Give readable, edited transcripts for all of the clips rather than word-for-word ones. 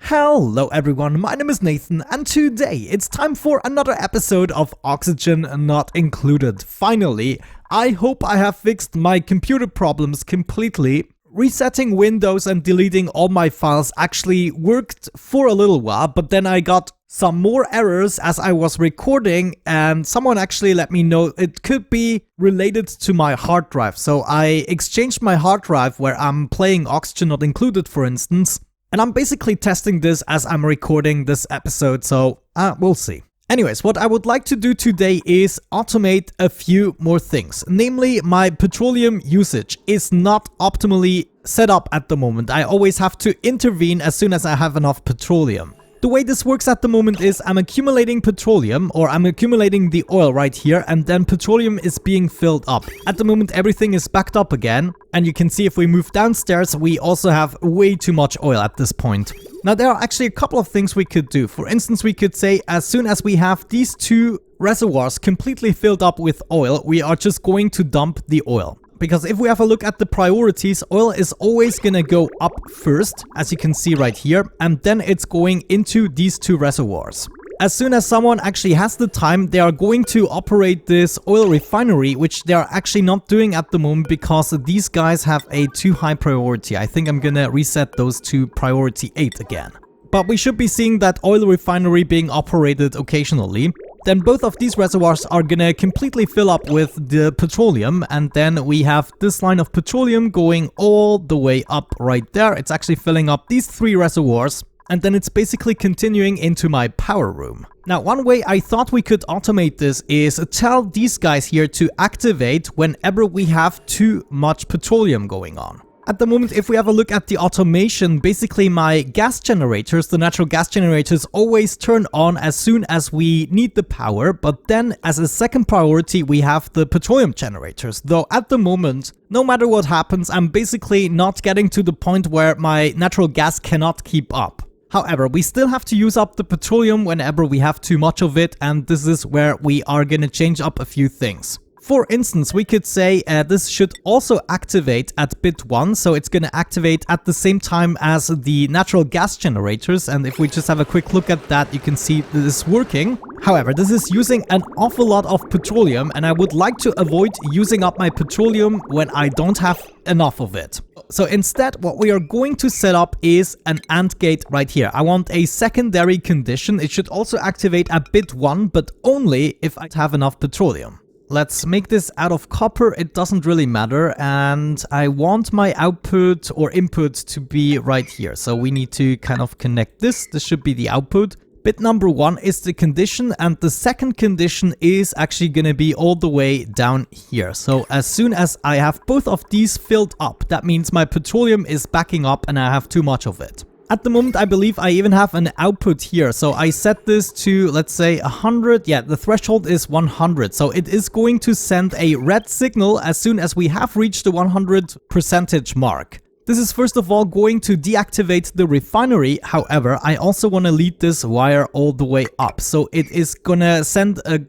Hello everyone, my name is Nathan and today it's time for another episode of Oxygen Not Included. Finally, I hope I have fixed my computer problems completely. Resetting Windows and deleting all my files actually worked for a little while, but then I got some more errors as I was recording and someone actually let me know it could be related to my hard drive. So I exchanged my hard drive where I'm playing Oxygen Not Included, for instance. And I'm basically testing this as I'm recording this episode, so we'll see. Anyways, what I would like to do today is automate a few more things. Namely, my petroleum usage is not optimally set up at the moment. I always have to intervene as soon as I have enough petroleum. The way this works at the moment is I'm accumulating petroleum, or I'm accumulating the oil right here, and then petroleum is being filled up. At the moment everything is backed up again, and you can see if we move downstairs we also have way too much oil at this point. Now there are actually a couple of things we could do. For instance, we could say as soon as we have these two reservoirs completely filled up with oil, we are just going to dump the oil. Because if we have a look at the priorities, oil is always gonna go up first, as you can see right here, and then it's going into these two reservoirs. As soon as someone actually has the time, they are going to operate this oil refinery, which they are actually not doing at the moment because these guys have a too high priority. I think I'm gonna reset those to priority 8 again. But we should be seeing that oil refinery being operated occasionally. Then both of these reservoirs are gonna completely fill up with the petroleum, and then we have this line of petroleum going all the way up right there. It's actually filling up these three reservoirs, and then it's basically continuing into my power room. Now, one way I thought we could automate this is tell these guys here to activate whenever we have too much petroleum going on. At the moment, if we have a look at the automation, basically my gas generators, the natural gas generators, always turn on as soon as we need the power, but then as a second priority we have the petroleum generators. Though at the moment, no matter what happens, I'm basically not getting to the point where my natural gas cannot keep up. However, we still have to use up the petroleum whenever we have too much of it, and this is where we are gonna change up a few things. For instance, we could say this should also activate at bit 1, so it's going to activate at the same time as the natural gas generators, and if we just have a quick look at that, you can see that it's working. However, this is using an awful lot of petroleum, and I would like to avoid using up my petroleum when I don't have enough of it. So instead, what we are going to set up is an AND gate right here. I want a secondary condition. It should also activate at bit 1, but only if I have enough petroleum. Let's make this out of copper, it doesn't really matter, and I want my output or input to be right here. So we need to kind of connect this should be the output. Bit number 1 is the condition, and the second condition is actually gonna be all the way down here. So as soon as I have both of these filled up, that means my petroleum is backing up and I have too much of it. At the moment, I believe I even have an output here. So I set this to, let's say, 100. Yeah, the threshold is 100. So it is going to send a red signal as soon as we have reached the 100% mark. This is first of all going to deactivate the refinery. However, I also want to lead this wire all the way up. So it is gonna send a...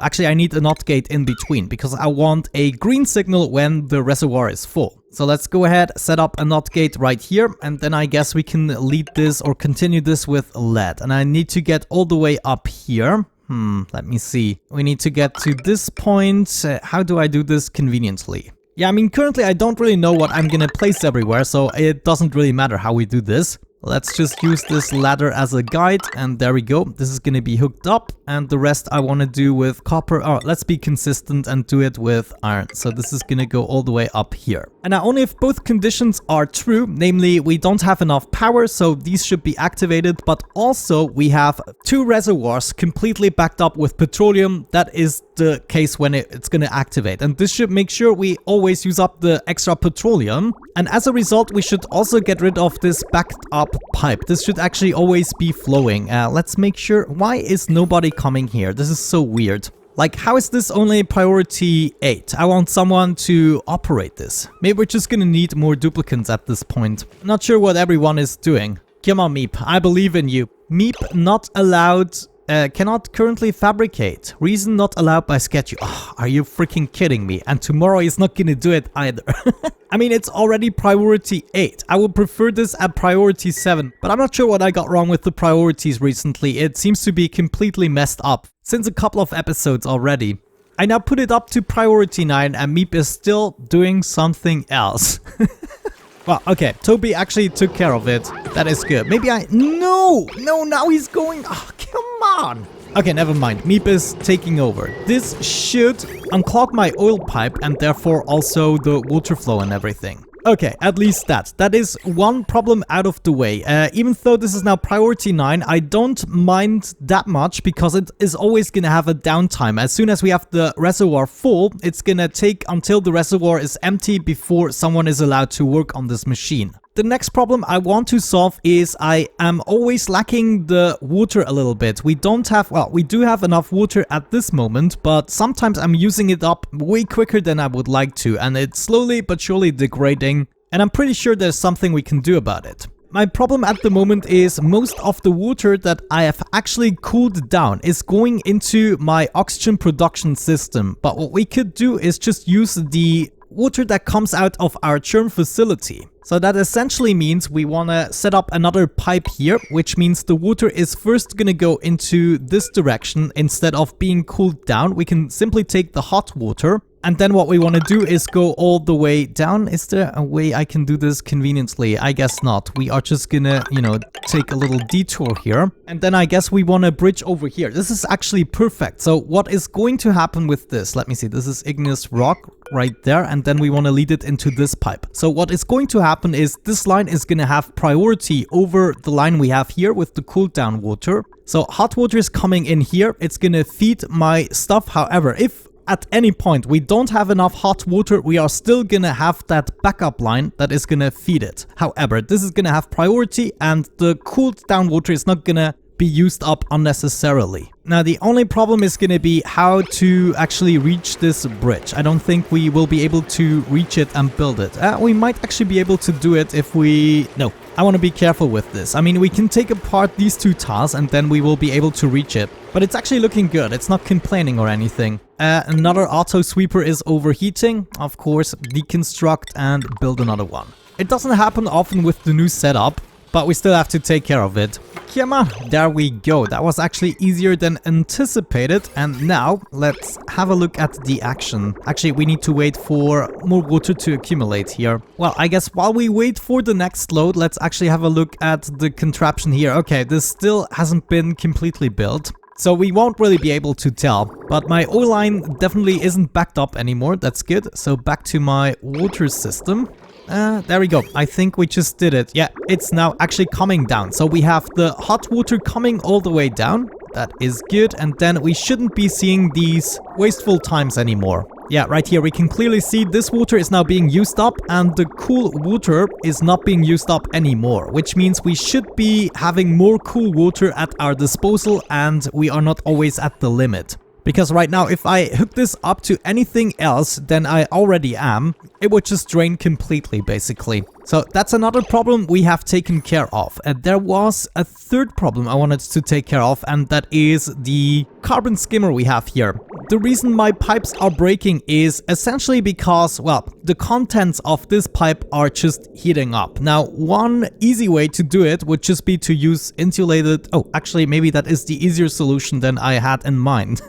actually I need a NOT gate in between because I want a green signal when the reservoir is full. So let's go ahead, set up a NOT gate right here, and then I guess we can lead this or continue this with LED. And I need to get all the way up here. Let me see. We need to get to this point. How do I do this conveniently? Yeah, I mean, currently I don't really know what I'm gonna place everywhere, so it doesn't really matter how we do this. Let's just use this ladder as a guide, and there we go. This is gonna be hooked up, and the rest I want to do with copper. Oh, let's be consistent and do it with iron. So this is gonna go all the way up here. And now only if both conditions are true, namely we don't have enough power, so these should be activated, but also we have two reservoirs completely backed up with petroleum. That is the case when it's gonna activate, and this should make sure we always use up the extra petroleum. And as a result, we should also get rid of this backed up pipe. This should actually always be flowing. Let's make sure. Why is nobody coming here? This is so weird. Like, how is this only priority 8? I want someone to operate this. Maybe we're just gonna need more duplicants at this point. Not sure what everyone is doing. Come on, Meep. I believe in you. Meep not allowed Cannot currently fabricate. Reason not allowed by schedule. Oh, are you freaking kidding me? And tomorrow is not gonna do it either. I mean, it's already priority 8. I would prefer this at priority 7. But I'm not sure what I got wrong with the priorities recently. It seems to be completely messed up since a couple of episodes already. I now put it up to priority 9 and Meep is still doing something else. Well, okay, Toby actually took care of it. That is good. Maybe No, now he's going... Oh, come on. Okay, never mind. Meep is taking over. This should unclog my oil pipe and therefore also the water flow and everything. Okay, at least that. That is one problem out of the way. Even though this is now priority 9, I don't mind that much because it is always going to have a downtime. As soon as we have the reservoir full, it's going to take until the reservoir is empty before someone is allowed to work on this machine. The next problem I want to solve is I am always lacking the water a little bit. We don't have, well, we do have enough water at this moment, but sometimes I'm using it up way quicker than I would like to, and it's slowly but surely degrading, and I'm pretty sure there's something we can do about it. My problem at the moment is most of the water that I have actually cooled down is going into my oxygen production system, but what we could do is just use the water that comes out of our churn facility. So that essentially means we want to set up another pipe here, which means the water is first going to go into this direction. Instead of being cooled down, we can simply take the hot water. And then what we want to do is go all the way down. Is there a way I can do this conveniently? I guess not. We are just gonna, take a little detour here. And then I guess we want to bridge over here. This is actually perfect. So what is going to happen with this? Let me see. This is igneous rock right there. And then we want to lead it into this pipe. So what is going to happen is this line is going to have priority over the line we have here with the cooled down water. So hot water is coming in here. It's going to feed my stuff. However, if at any point we don't have enough hot water, we are still gonna have that backup line that is gonna feed it. However, this is gonna have priority and the cooled down water is not gonna be used up unnecessarily. Now the only problem is gonna be how to actually reach this bridge. I don't think we will be able to reach it and build it. We might actually be able to do it if we... No, I want to be careful with this. I mean, we can take apart these two tiles and then we will be able to reach it. But it's actually looking good. It's not complaining or anything. Another auto sweeper is overheating. Of course, deconstruct and build another one. It doesn't happen often with the new setup, but we still have to take care of it. Come on, there we go. That was actually easier than anticipated. And now let's have a look at the action. Actually, we need to wait for more water to accumulate here. Well, I guess while we wait for the next load, let's actually have a look at the contraption here. Okay, this still hasn't been completely built, so we won't really be able to tell. But my oil line definitely isn't backed up anymore. That's good. So back to my water system. There we go. I think we just did it. Yeah, it's now actually coming down. So we have the hot water coming all the way down. That is good. And then we shouldn't be seeing these wasteful times anymore. Yeah, right here we can clearly see this water is now being used up and the cool water is not being used up anymore, which means we should be having more cool water at our disposal and we are not always at the limit. Because right now, if I hook this up to anything else than I already am, it would just drain completely, basically. So that's another problem we have taken care of. And there was a third problem I wanted to take care of, and that is the carbon skimmer we have here. The reason my pipes are breaking is essentially because, well, the contents of this pipe are just heating up. Now, one easy way to do it would just be to use insulated... Oh, actually, maybe that is the easier solution than I had in mind.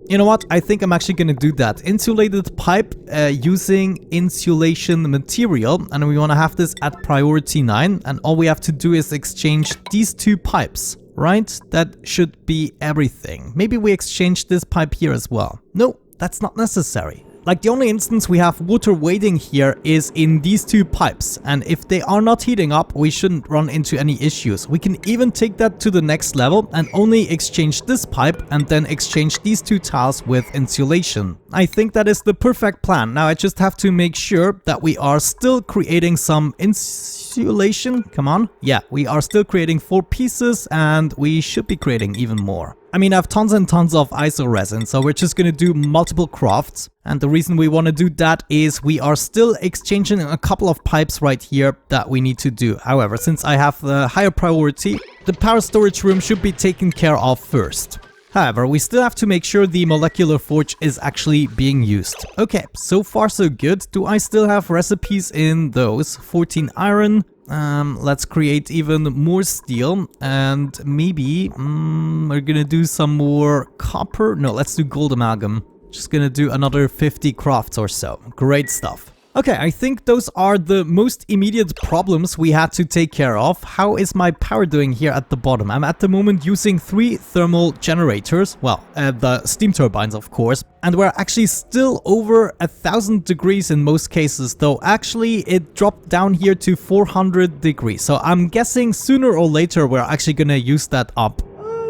You know what? I think I'm actually going to do that. Insulated pipe using insulation material, and we want to have this at priority 9, and all we have to do is exchange these two pipes. Right? That should be everything. Maybe we exchange this pipe here as well. No, that's not necessary. Like, the only instance we have water waiting here is in these two pipes, and if they are not heating up, we shouldn't run into any issues. We can even take that to the next level and only exchange this pipe and then exchange these two tiles with insulation. I think that is the perfect plan. Now I just have to make sure that we are still creating some insulation. Come on. Yeah, we are still creating 4 pieces and we should be creating even more. I mean, I have tons and tons of iso resin, so we're just gonna do multiple crafts. And the reason we want to do that is we are still exchanging a couple of pipes right here that we need to do. However, since I have the higher priority, the power storage room should be taken care of first. However, we still have to make sure the molecular forge is actually being used. Okay, so far so good. Do I still have recipes in those? 14 iron. Let's create even more steel, and maybe we're gonna do some more copper. No, let's do gold amalgam. Just gonna do another 50 crafts or so. Great stuff. Okay, I think those are the most immediate problems we had to take care of. How is my power doing here at the bottom? I'm at the moment using 3 thermal generators. Well, the steam turbines, of course. And we're actually still over 1000 degrees in most cases, though actually it dropped down here to 400 degrees. So I'm guessing sooner or later we're actually gonna use that up.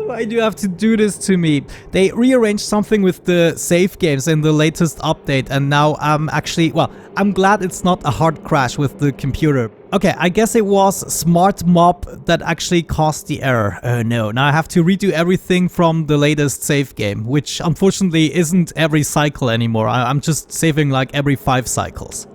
Why do you have to do this to me? They rearranged something with the save games in the latest update, and now I'm actually, well, I'm glad it's not a hard crash with the computer. Okay, I guess it was Smart Mob that actually caused the error. Oh no, now I have to redo everything from the latest save game, which unfortunately isn't every cycle anymore. I'm just saving like every 5 cycles.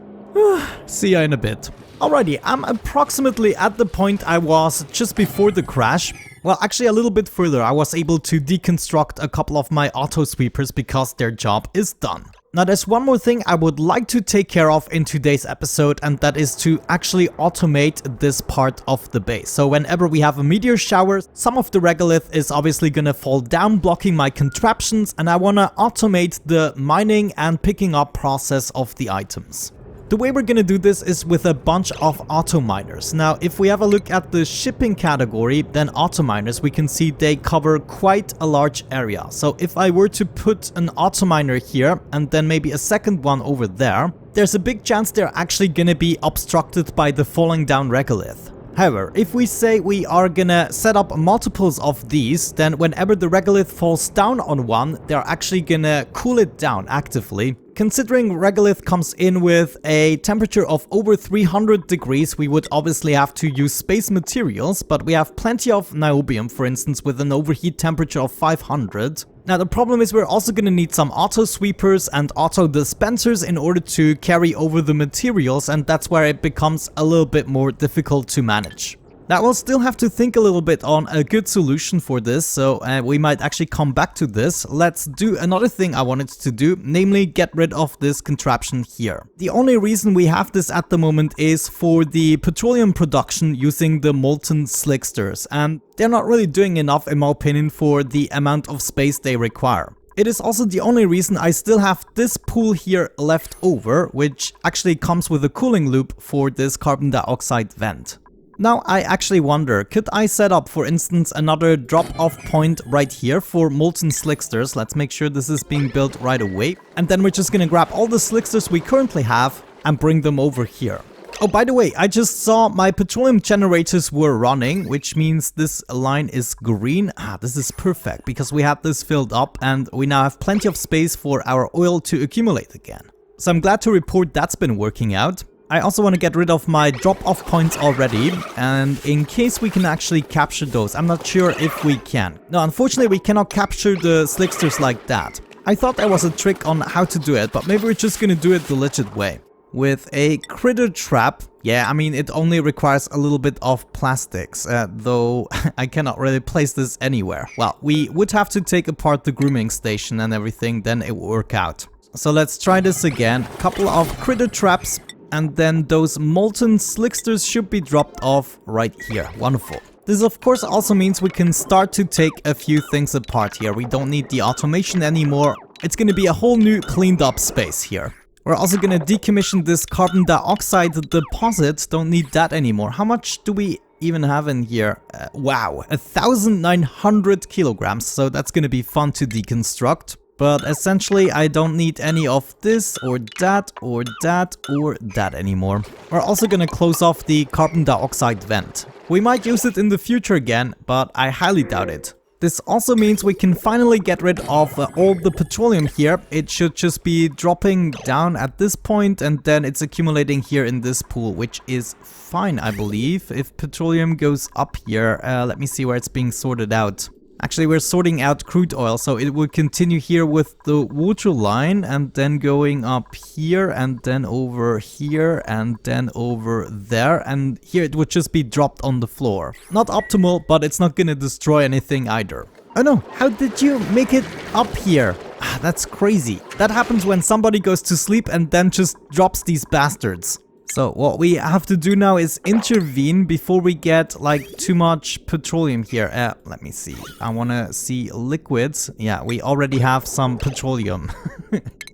See ya in a bit. Alrighty, I'm approximately at the point I was just before the crash. Well, actually a little bit further. I was able to deconstruct a couple of my auto sweepers because their job is done. Now there's one more thing I would like to take care of in today's episode, and that is to actually automate this part of the base. So whenever we have a meteor shower, some of the regolith is obviously gonna fall down, blocking my contraptions, and I wanna automate the mining and picking up process of the items. The way we're gonna do this is with a bunch of auto miners. Now, if we have a look at the shipping category, then auto miners, we can see they cover quite a large area. So if I were to put an auto miner here and then maybe a second one over there, there's a big chance they're actually gonna be obstructed by the falling down regolith. However, if we say we are gonna set up multiples of these, then whenever the regolith falls down on one, they're actually gonna cool it down actively. Considering regolith comes in with a temperature of over 300 degrees, we would obviously have to use space materials, but we have plenty of niobium, for instance, with an overheat temperature of 500. Now the problem is we're also going to need some auto sweepers and auto dispensers in order to carry over the materials, and that's where it becomes a little bit more difficult to manage. Now we'll still have to think a little bit on a good solution for this, so we might actually come back to this. Let's do another thing I wanted to do, namely get rid of this contraption here. The only reason we have this at the moment is for the petroleum production using the molten slicksters, and they're not really doing enough in my opinion for the amount of space they require. It is also the only reason I still have this pool here left over, which actually comes with a cooling loop for this carbon dioxide vent. Now I actually wonder, could I set up, for instance, another drop-off point right here for molten slicksters? Let's make sure this is being built right away. And then we're just gonna grab all the slicksters we currently have and bring them over here. Oh, by the way, I just saw my petroleum generators were running, which means this line is green. This is perfect because we had this filled up and we now have plenty of space for our oil to accumulate again. So I'm glad to report that's been working out. I also want to get rid of my drop-off points already, and in case we can actually capture those. I'm not sure if we can. No, unfortunately we cannot capture the slicksters like that. I thought there was a trick on how to do it, but maybe we're just gonna do it the legit way. With a critter trap, yeah, I mean it only requires a little bit of plastics, though I cannot really place this anywhere. Well, we would have to take apart the grooming station and everything, then it would work out. So let's try this again. Couple of critter traps. And then those molten slicksters should be dropped off right here. Wonderful. This of course also means we can start to take a few things apart here. We don't need the automation anymore. It's going to be a whole new cleaned up space here. We're also going to decommission this carbon dioxide deposit. Don't need that anymore. How much do we even have in here? Wow, 1,900 kilograms. So that's going to be fun to deconstruct. But essentially I don't need any of this or that or that or that anymore. We're also gonna close off the carbon dioxide vent. We might use it in the future again, but I highly doubt it. This also means we can finally get rid of all the petroleum here. It should just be dropping down at this point and then it's accumulating here in this pool, which is fine, I believe. If petroleum goes up here, let me see where it's being sorted out. Actually, we're sorting out crude oil, so it would continue here with the water line and then going up here and then over here and then over there, and here it would just be dropped on the floor. Not optimal, but it's not gonna destroy anything either. Oh no, how did you make it up here? That's crazy. That happens when somebody goes to sleep and then just drops these bastards. So what we have to do now is intervene before we get like too much petroleum here. Let me see. I want to see liquids. Yeah, we already have some petroleum.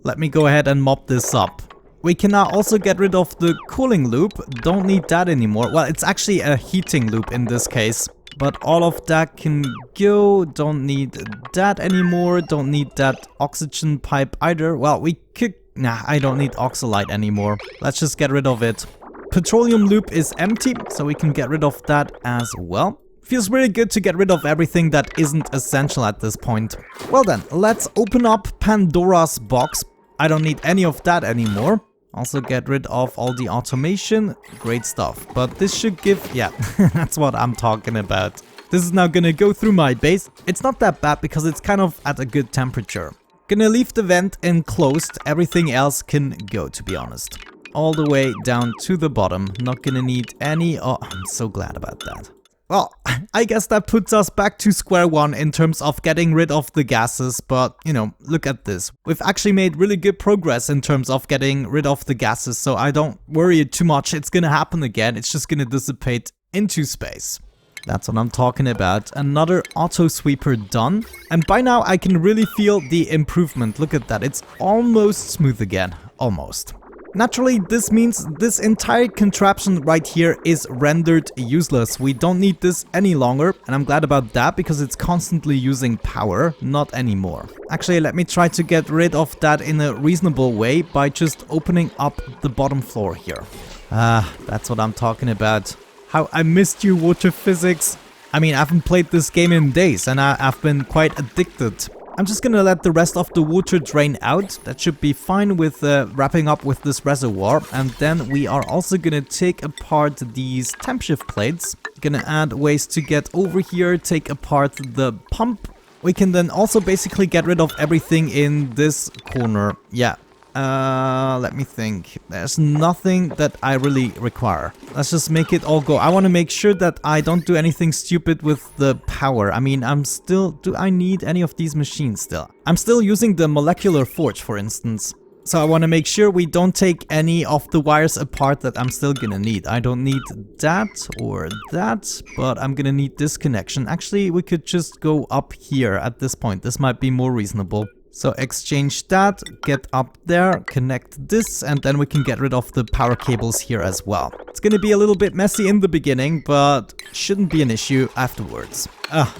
Let me go ahead and mop this up. We can now also get rid of the cooling loop. Don't need that anymore. Well, it's actually a heating loop in this case. But all of that can go. Don't need that anymore. Don't need that oxygen pipe either. Well, we could... Nah, I don't need oxalite anymore. Let's just get rid of it. Petroleum loop is empty, so we can get rid of that as well. Feels really good to get rid of everything that isn't essential at this point. Well then, let's open up Pandora's box. I don't need any of that anymore. Also get rid of all the automation. Great stuff. But this should give... Yeah, that's what I'm talking about. This is now gonna go through my base. It's not that bad because it's kind of at a good temperature. Gonna leave the vent enclosed. Everything else can go, to be honest. All the way down to the bottom. Not gonna need any... Oh, I'm so glad about that. Well, I guess that puts us back to square one in terms of getting rid of the gases, but, you know, look at this. We've actually made really good progress in terms of getting rid of the gases, so I don't worry too much. It's gonna happen again. It's just gonna dissipate into space. That's what I'm talking about. Another auto sweeper done. And by now I can really feel the improvement. Look at that. It's almost smooth again. Almost. Naturally, this means this entire contraption right here is rendered useless. We don't need this any longer, and I'm glad about that because it's constantly using power, not anymore. Actually, let me try to get rid of that in a reasonable way by just opening up the bottom floor here. That's what I'm talking about. How I missed you, water physics. I mean, I haven't played this game in days, and I've been quite addicted. I'm just gonna let the rest of the water drain out. That should be fine with wrapping up with this reservoir. And then we are also gonna take apart these temp shift plates. Gonna add ways to get over here, take apart the pump. We can then also basically get rid of everything in this corner. Yeah. Let me think. There's nothing that I really require. Let's just make it all go. I want to make sure that I don't do anything stupid with the power. I mean, I'm still... Do I need any of these machines still? I'm still using the molecular forge, for instance. So I want to make sure we don't take any of the wires apart that I'm still gonna need. I don't need that or that, but I'm gonna need this connection. Actually, we could just go up here at this point. This might be more reasonable. So exchange that, get up there, connect this, and then we can get rid of the power cables here as well. It's gonna be a little bit messy in the beginning, but shouldn't be an issue afterwards.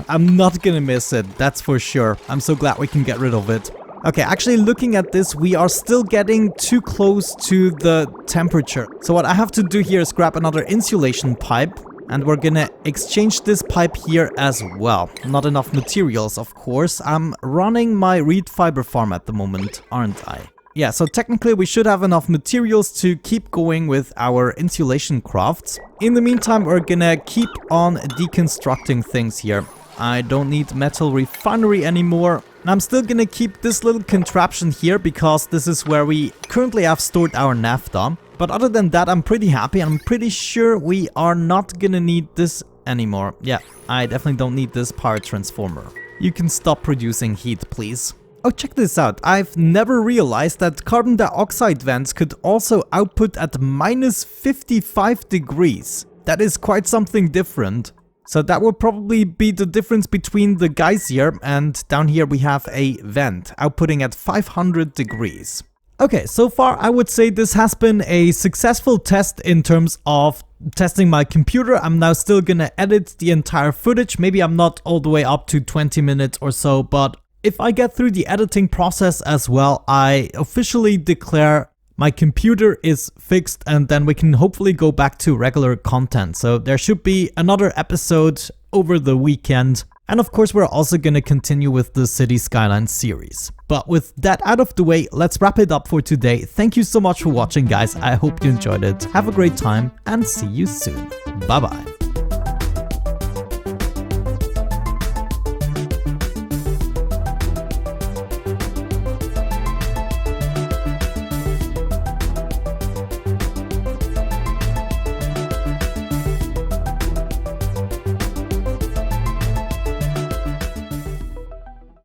I'm not gonna miss it, that's for sure. I'm so glad we can get rid of it. Okay, actually looking at this, we are still getting too close to the temperature. So what I have to do here is grab another insulation pipe. And we're gonna exchange this pipe here as well. Not enough materials, of course. I'm running my reed fiber farm at the moment, aren't I? Yeah, so technically we should have enough materials to keep going with our insulation crafts. In the meantime, we're gonna keep on deconstructing things here. I don't need metal refinery anymore. I'm still gonna keep this little contraption here because this is where we currently have stored our naphtha. But other than that, I'm pretty happy. I'm pretty sure we are not gonna need this anymore. Yeah, I definitely don't need this power transformer. You can stop producing heat, please. Oh, check this out. I've never realized that carbon dioxide vents could also output at minus 55 degrees. That is quite something different. So that will probably be the difference between the guys here, and down here we have a vent outputting at 500 degrees. Okay, so far I would say this has been a successful test in terms of testing my computer. I'm now still gonna edit the entire footage. Maybe I'm not all the way up to 20 minutes or so, but if I get through the editing process as well, I officially declare my computer is fixed, and then we can hopefully go back to regular content. So there should be another episode over the weekend. And of course, we're also going to continue with the City Skylines series. But with that out of the way, let's wrap it up for today. Thank you so much for watching, guys. I hope you enjoyed it. Have a great time and see you soon. Bye bye.